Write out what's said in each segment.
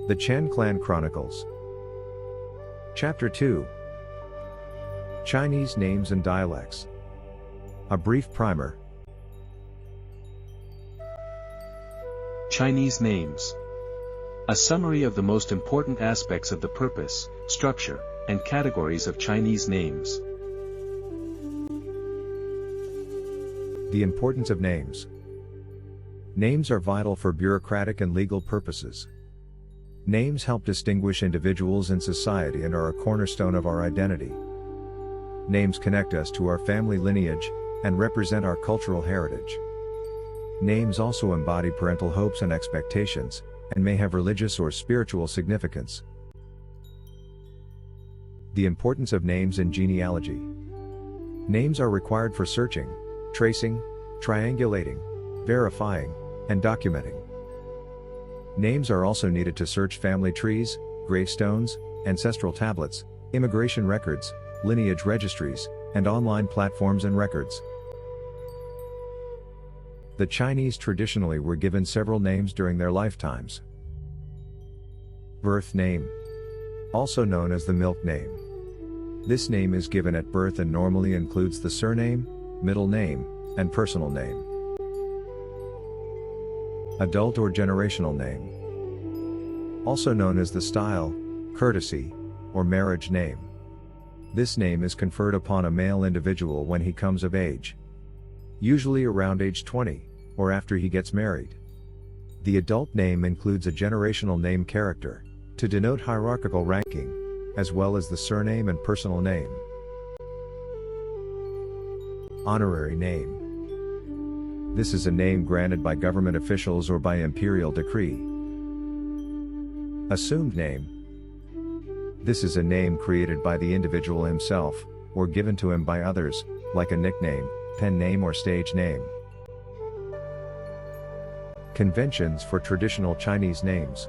The Chan Clan Chronicles Chapter 2 Chinese Names and Dialects. A brief primer. Chinese names. A summary of the most important aspects of the purpose, structure, and categories of Chinese names. The importance of names. Names are vital for bureaucratic and legal purposes. Names help distinguish individuals in society and are a cornerstone of our identity. Names connect us to our family lineage and represent our cultural heritage. Names also embody parental hopes and expectations, and may have religious or spiritual significance. The importance of names in genealogy. Names are required for searching, tracing, triangulating, verifying, and documenting. Names are also needed to search family trees, gravestones, ancestral tablets, immigration records, lineage registries, and online platforms and records. The Chinese traditionally were given several names during their lifetimes. Birth name. Also known as the milk name. This name is given at birth and normally includes the surname, middle name, and personal name. Adult or generational name. Also known as the style, courtesy, or marriage name. This name is conferred upon a male individual when he comes of age. Usually around age 20, or after he gets married. The adult name includes a generational name character, to denote hierarchical ranking, as well as the surname and personal name. Honorary name. This is a name granted by government officials or by imperial decree. Assumed name. This is a name created by the individual himself, or given to him by others, like a nickname, pen name or stage name. Conventions for traditional Chinese names.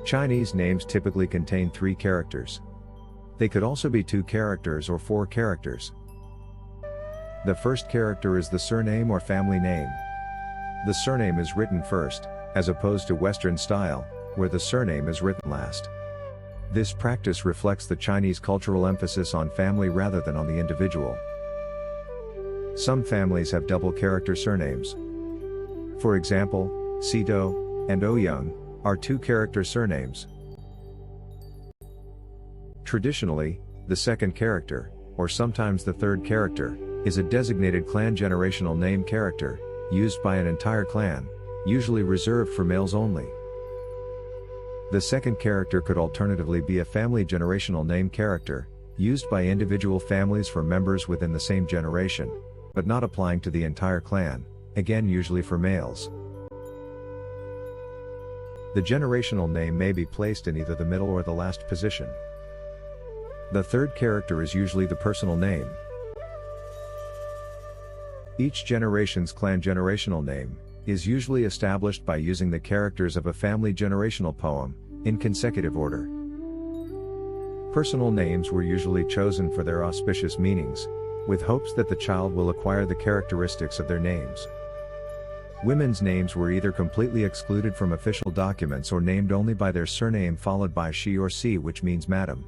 Chinese names typically contain 3 characters. They could also be 2 characters or 4 characters. The first character is the surname or family name. The surname is written first, as opposed to Western style, where the surname is written last. This practice reflects the Chinese cultural emphasis on family rather than on the individual. Some families have double character surnames. For example, Sito and Ouyang are 2 character surnames. Traditionally, the second character, or sometimes the third character, is a designated clan generational name character, used by an entire clan, usually reserved for males only. The second character could alternatively be a family generational name character, used by individual families for members within the same generation, but not applying to the entire clan, again usually for males. The generational name may be placed in either the middle or the last position. The third character is usually the personal name. Each generation's clan generational name is usually established by using the characters of a family generational poem, in consecutive order. Personal names were usually chosen for their auspicious meanings, with hopes that the child will acquire the characteristics of their names. Women's names were either completely excluded from official documents or named only by their surname followed by she or si, which means madam.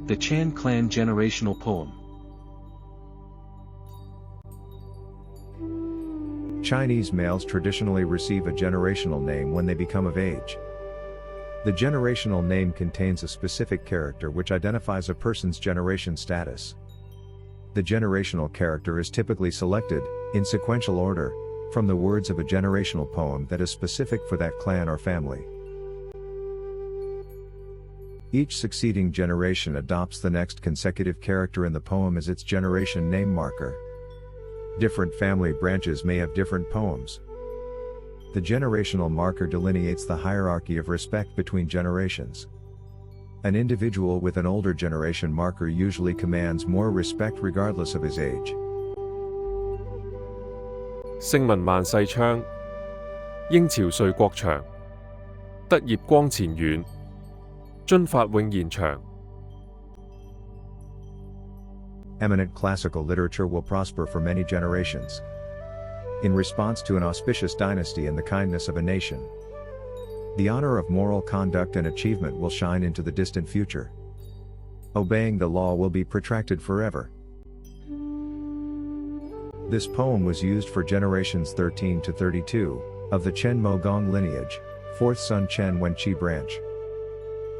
The Chan Clan Generational Poem. Chinese males traditionally receive a generational name when they become of age. The generational name contains a specific character which identifies a person's generation status. The generational character is typically selected, in sequential order, from the words of a generational poem that is specific for that clan or family. Each succeeding generation adopts the next consecutive character in the poem as its generation name marker. Different family branches may have different poems. The generational marker delineates the hierarchy of respect between generations. An individual with an older generation marker usually commands more respect regardless of his age. 聖文萬世昌，英朝歲國祥，德業光前遠，津發永延長。Eminent classical literature will prosper for many generations. In response to an auspicious dynasty and the kindness of a nation, the honor of moral conduct and achievement will shine into the distant future. Obeying the law will be protracted forever. This poem was used for generations 13 to 32, of the Chen Mogong lineage, 4th son Chen Wenqi branch.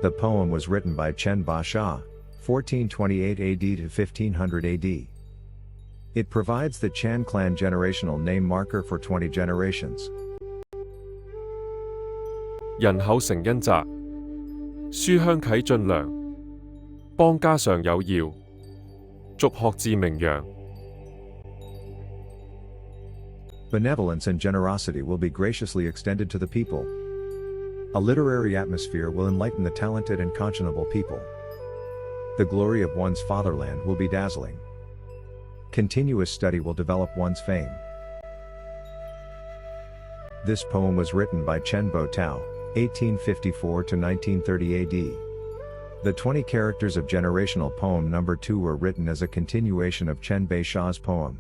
The poem was written by Chen Ba Sha, 1428 AD to 1500 AD. It provides the Chan Clan generational name marker for 20 generations. 人口成恩澤，書香啟進良，邦家常有堯，族學自名揚。Benevolence and generosity will be graciously extended to the people. A literary atmosphere will enlighten the talented and conscionable people. The glory of one's fatherland will be dazzling. Continuous study will develop one's fame. This poem was written by Chen Bo Tao, 1854 to 1930 AD. The 20 characters of generational poem number 2 were written as a continuation of Chen Bei Sha's poem.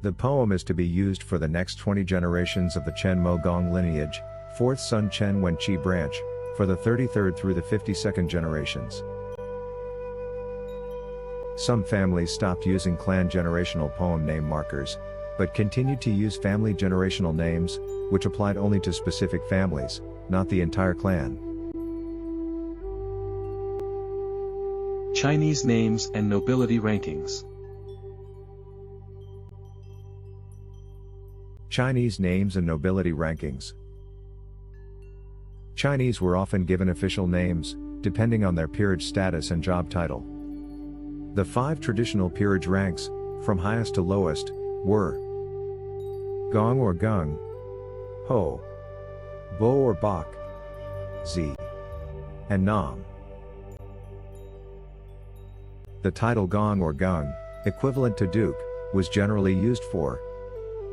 The poem is to be used for the next 20 generations of the Chen Mogong lineage, 4th son Chen Wenqi branch, for the 33rd through the 52nd generations. Some families stopped using clan generational poem name markers, but continued to use family generational names, which applied only to specific families, not the entire clan. Chinese names and nobility rankings. Chinese names and nobility rankings. Chinese were often given official names, depending on their peerage status and job title. The 5 traditional peerage ranks, from highest to lowest, were Gong or Gung, Ho, Bo or Bok, Zi, and Nam. The title Gong or Gung, equivalent to Duke, was generally used for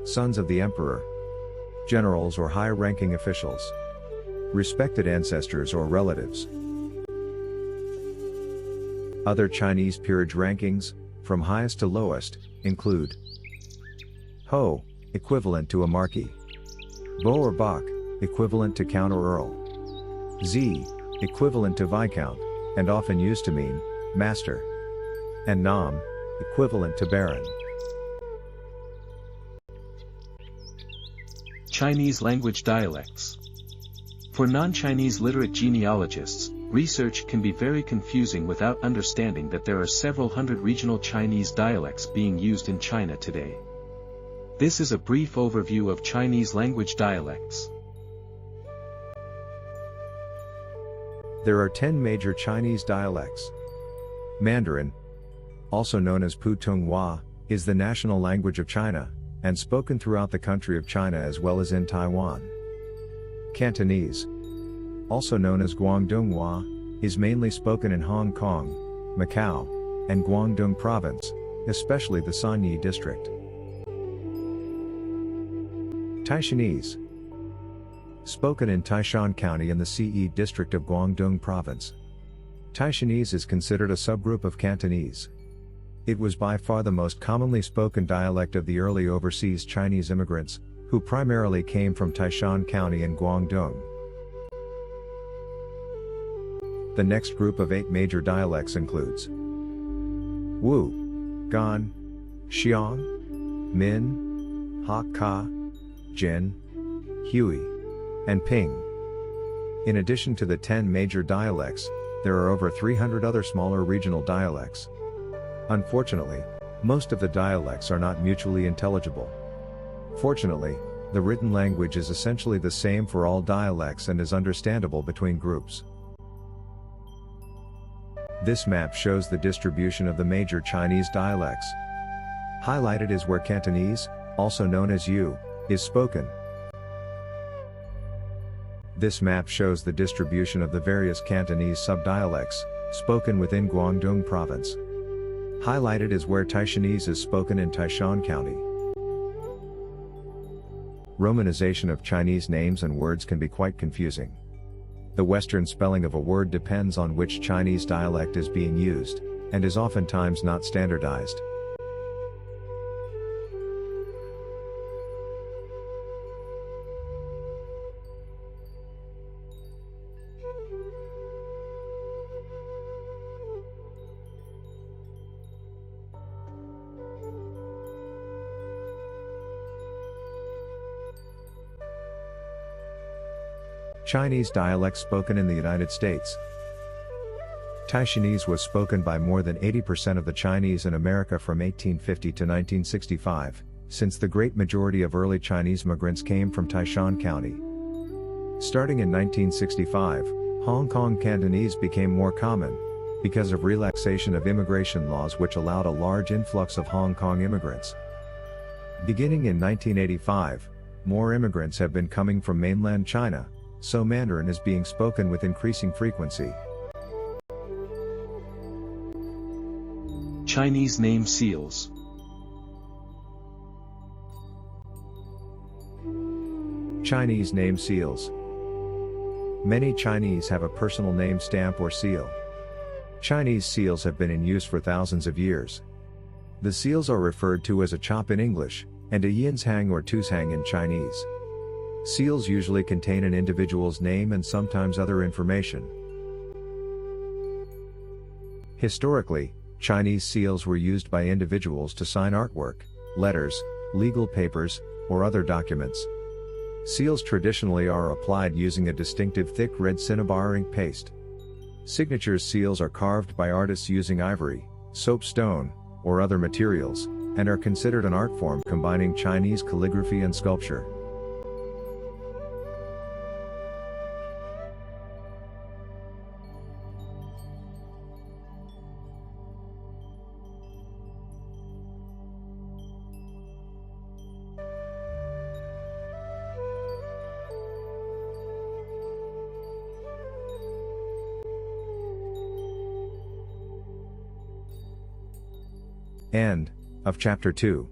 sons of the emperor, generals or high-ranking officials, respected ancestors or relatives. Other Chinese peerage rankings, from highest to lowest, include Ho, equivalent to a marquis, Bo or Bok, equivalent to count or earl, Zi, equivalent to viscount, and often used to mean master, and Nam, equivalent to baron. Chinese language dialects. For non-Chinese literate genealogists, research can be very confusing without understanding that there are several hundred regional Chinese dialects being used in China today. This is a brief overview of Chinese language dialects. There are 10 major Chinese dialects. Mandarin, also known as Putonghua, is the national language of China, and spoken throughout the country of China as well as in Taiwan. Cantonese, also known as Guangdonghua, is mainly spoken in Hong Kong, Macau, and Guangdong Province, especially the Sanyi district. Taishanese, spoken in Taishan County in the Ce district of Guangdong Province. Taishanese is considered a subgroup of Cantonese. It was by far the most commonly spoken dialect of the early overseas Chinese immigrants, who primarily came from Taishan County and Guangdong. The next group of 8 major dialects includes Wu, Gan, Xiang, Min, Hakka, Jin, Hui, and Ping. In addition to the 10 major dialects, there are over 300 other smaller regional dialects. Unfortunately, most of the dialects are not mutually intelligible. Fortunately, the written language is essentially the same for all dialects and is understandable between groups. This map shows the distribution of the major Chinese dialects. Highlighted is where Cantonese, also known as Yu, is spoken. This map shows the distribution of the various Cantonese subdialects, spoken within Guangdong Province. Highlighted is where Taishanese is spoken in Taishan County. Romanization of Chinese names and words can be quite confusing. The Western spelling of a word depends on which Chinese dialect is being used, and is oftentimes not standardized. Chinese dialects spoken in the United States. Taishanese was spoken by more than 80% of the Chinese in America from 1850 to 1965, since the great majority of early Chinese migrants came from Taishan County. Starting in 1965, Hong Kong Cantonese became more common, because of relaxation of immigration laws which allowed a large influx of Hong Kong immigrants. Beginning in 1985, more immigrants have been coming from mainland China, so Mandarin is being spoken with increasing frequency. Chinese name seals. Chinese name seals. Many Chinese have a personal name stamp or seal. Chinese seals have been in use for thousands of years. The seals are referred to as a chop in English, and a yianshang or tushang in Chinese. Seals usually contain an individual's name and sometimes other information. Historically, Chinese seals were used by individuals to sign artwork, letters, legal papers, or other documents. Seals traditionally are applied using a distinctive thick red cinnabar ink paste. Signature seals are carved by artists using ivory, soapstone, or other materials, and are considered an art form combining Chinese calligraphy and sculpture. End of Chapter 2.